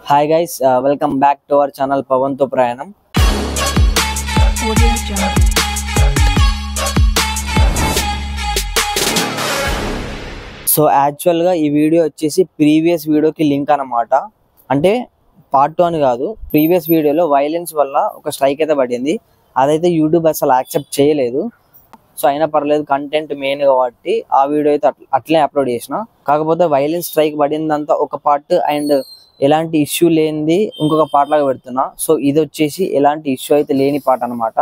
Hi guys, welcome back to our channel Pavanto Prayanam. So యాక్చువల్గా ఈ video వచ్చేసి previous వీడియోకి లింక్ అన్నమాట. అంటే పార్ట్ 2 అని కాదు, ప్రీవియస్ వీడియోలో వైలెన్స్ వల్ల ఒక స్ట్రైక్ అయితే పడింది. అదైతే యూట్యూబ్ అసలు యాక్సెప్ట్ చేయలేదు. సో అయినా పర్లేదు, కంటెంట్ మెయిన్ కాబట్టి ఆ వీడియో అయితే అట్లే అప్లోడ్ చేసిన. కాకపోతే వైలెన్స్ స్ట్రైక్ పడిందంతా ఒక పార్ట్ అండ్ ఎలాంటి ఇష్యూ లేనిది ఇంకొక పార్ట్ లాగా పెడుతున్నా. సో ఇది వచ్చేసి ఎలాంటి ఇష్యూ అయితే లేని పార్ట్ అనమాట.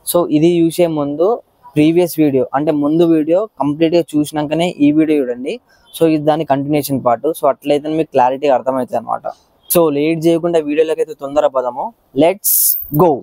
సో ఇది చూసే ముందు ప్రీవియస్ వీడియో అంటే ముందు వీడియో కంప్లీట్గా చూసినాకనే ఈ వీడియో చూడండి. సో ఇది దాని కంటిన్యూషన్ పార్ట్. సో అట్లయితే మీకు క్లారిటీగా అర్థమవుతుంది అనమాట. సో లేట్ చేయకుండా వీడియోలోకి అయితే తొందర పదము. Let's go.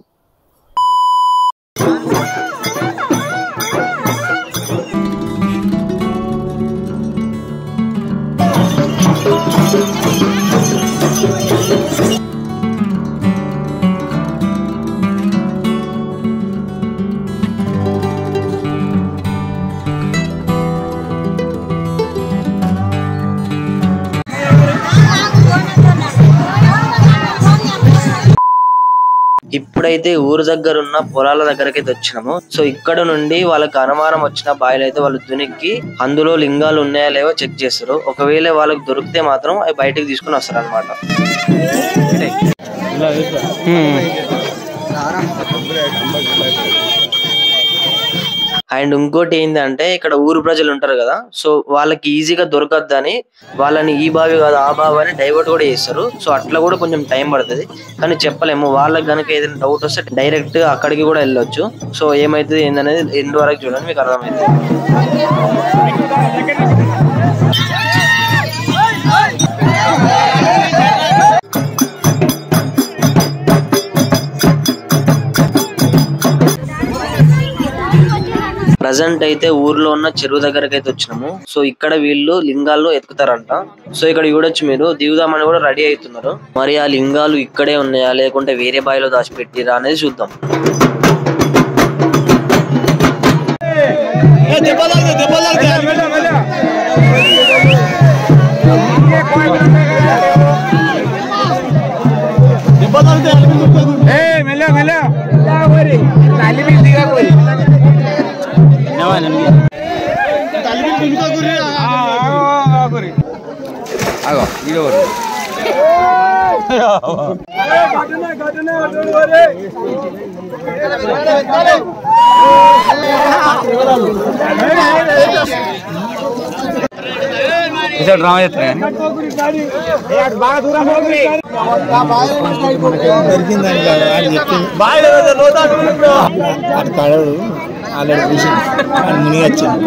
ఇప్పుడైతే ఊరు దగ్గర ఉన్న పొలాల దగ్గరకి అయితే వచ్చినాము. సో ఇక్కడ నుండి వాళ్ళకి అనుమానం వచ్చిన బాయిలు అయితే వాళ్ళు దునికి అందులో లింగాలు ఉన్నాయా లేవో చెక్ చేస్తారు. ఒకవేళ వాళ్ళకి దొరికితే మాత్రం అవి బయటకు తీసుకుని వస్తారు అనమాట. అండ్ ఇంకోటి ఏంటంటే ఇక్కడ ఊరు ప్రజలు ఉంటారు కదా, సో వాళ్ళకి ఈజీగా దొరకద్దని వాళ్ళని ఈ బావి కాదు ఆ బావి అని డైవర్ట్ కూడా చేస్తారు. సో అట్లా కూడా కొంచెం టైం పడుతుంది, కానీ చెప్పలేము. వాళ్ళకి కనుక ఏదైనా డౌట్ వస్తే డైరెక్ట్ అక్కడికి కూడా వెళ్ళొచ్చు. సో ఏమైతుంది ఏందనేది ఎండ్ వరకు చూడండి, మీకు అర్థమవుతుంది. ప్రజెంట్ అయితే ఊర్లో ఉన్న చెరువు దగ్గరకి అయితే వచ్చినాము. సో ఇక్కడ వీళ్ళు లింగాలు ఎత్తుకుతారంట. సో ఇక్కడ చూడొచ్చు మీరు, దిగుదామని కూడా రెడీ అవుతున్నారు. మరి ఆ లింగాలు ఇక్కడే ఉన్నాయా లేకుంటే వేరే బావిలో దాచిపెట్టిరా అనేది చూద్దాం. డ్రామా చేస్తారు కడడు ఆల్రెడీ చూసి మునిగి వచ్చింది.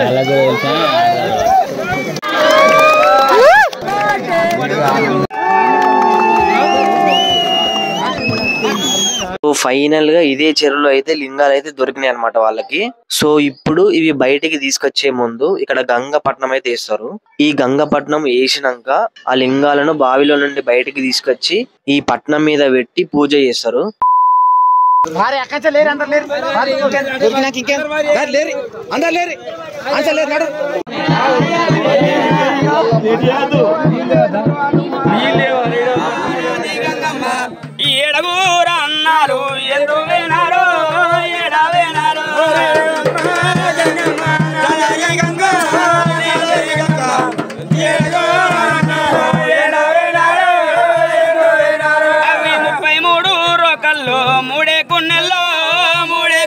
అలాగే ఫైనల్ గా ఇదే చెరువులో అయితే లింగాలు అయితే దొరికినాయి అనమాట వాళ్ళకి. సో ఇప్పుడు ఇవి బయటికి తీసుకొచ్చే ముందు ఇక్కడ గంగపట్నం అయితే వేస్తారు. ఈ గంగపట్నం వేసినాక ఆ లింగాలను బావిలో నుండి బయటికి తీసుకొచ్చి ఈ పట్నం మీద పెట్టి పూజ చేస్తారు. ఏడగూర అన్నారు ఎందుకు వినారు ఏడవేనారు అవి 33 రోకల్లో మూడే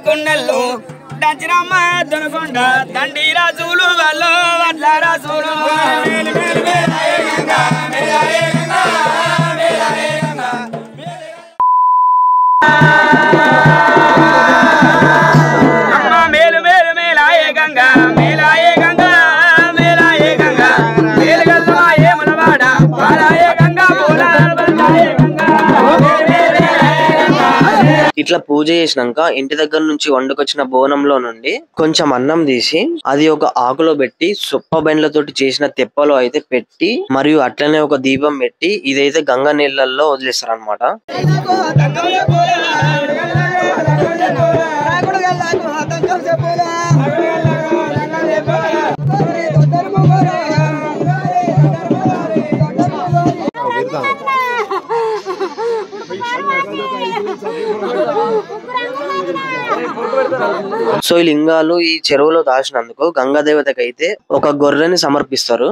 కుండెల్లో దంచిరమ్మ దొనకొండ దండి రాజులు వాళ్ళు వడ్ల రాజులు అమ్మ మేలు మేలు మేలాయే గంగా మేలాయే గంగా మేలాయే గంగా మేలుగల్లా ఏ మనవాడ బాలాయే గంగా బోలాయే గంగా. ఇట్లా పూజ చేసినాక ఇంటి దగ్గర నుంచి వండుకొచ్చిన బోనంలో నుండి కొంచెం అన్నం తీసి అది ఒక ఆకులో పెట్టి సొప్ప బెండ్లతోటి చేసిన తెప్పలో అయితే పెట్టి మరియు అట్లనే ఒక దీపం పెట్టి ఇదైతే గంగ నీళ్ళల్లో వదిలేస్తారు అనమాట. సో ఈ లింగాలు ఈ చెరువులో దాచినందుకు గంగా దేవతకి అయితే ఒక గొర్రెని సమర్పిస్తారు.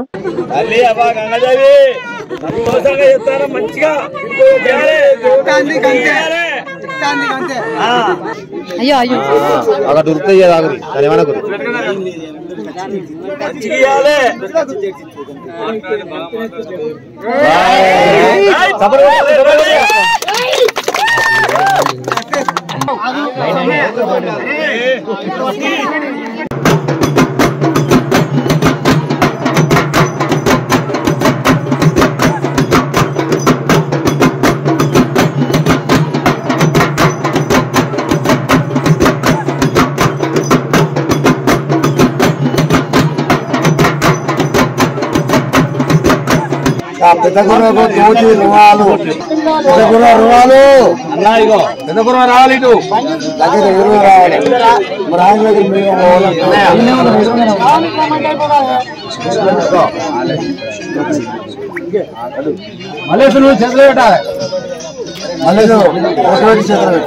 అక్కడ దొరుకుతాయి మళ్ళీ నువ్వు చేతులు పెట్టాలి. మళ్ళీ చేతులు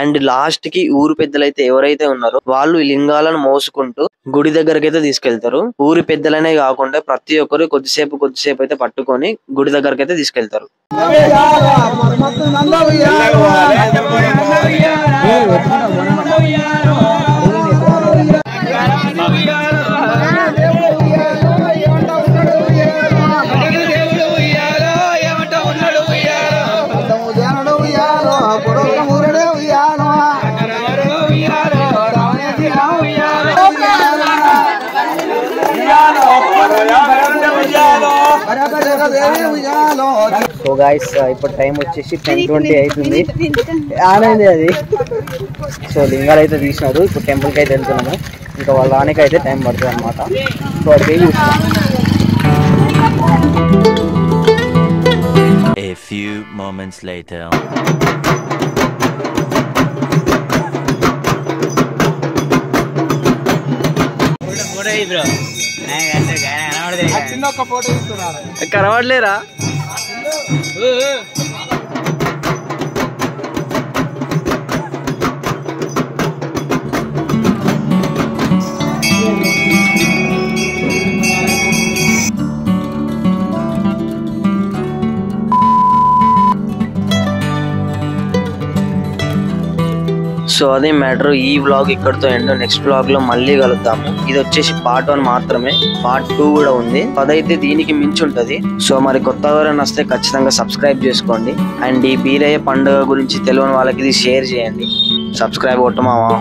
అండ్ లాస్ట్ కి ఊరు పెద్దలైతే ఎవరైతే ఉన్నారో వాళ్ళు ఈ లింగాలను మోసుకుంటూ గుడి దగ్గరకి అయితే తీసుకెళ్తారు. ఊరి పెద్దలనే కాకుండా ప్రతి ఒక్కరు కొద్దిసేపు అయితే పట్టుకొని గుడి దగ్గరకి అయితే తీసుకెళ్తారు. సో గైస్ ఇప్పుడు టైం వచ్చేసి 10:20 అవుతుంది. ఆనంది అది. సో లింగాలు అయితే తీసినారు. ఇప్పుడు టెంపుల్కి అయితే వెళ్తున్నాము. ఇంకా వాళ్ళ రానికి అయితే టైం పడుతుంది అనమాట. సో అడిగి చూస్తాం. A few moments later. కనబడలేరా? సో అదే మ్యాటర్. ఈ వ్లాగ్ ఇక్కడతో ఎండ్. నెక్స్ట్ వ్లాగ్ లో మళ్ళీ కలుద్దాము. ఇది వచ్చేసి పార్ట్ 1 మాత్రమే. పార్ట్ 2 కూడా ఉంది. అదైతే దీనికి మించి ఉంటది. సో మరి కొత్త ఎవరైనా వస్తే ఖచ్చితంగా సబ్స్క్రైబ్ చేసుకోండి. అండ్ ఈ బీరయ్య పండుగ గురించి తెలియని వాళ్ళకి ఇది షేర్ చేయండి. సబ్స్క్రైబ్ కొట్టమావా.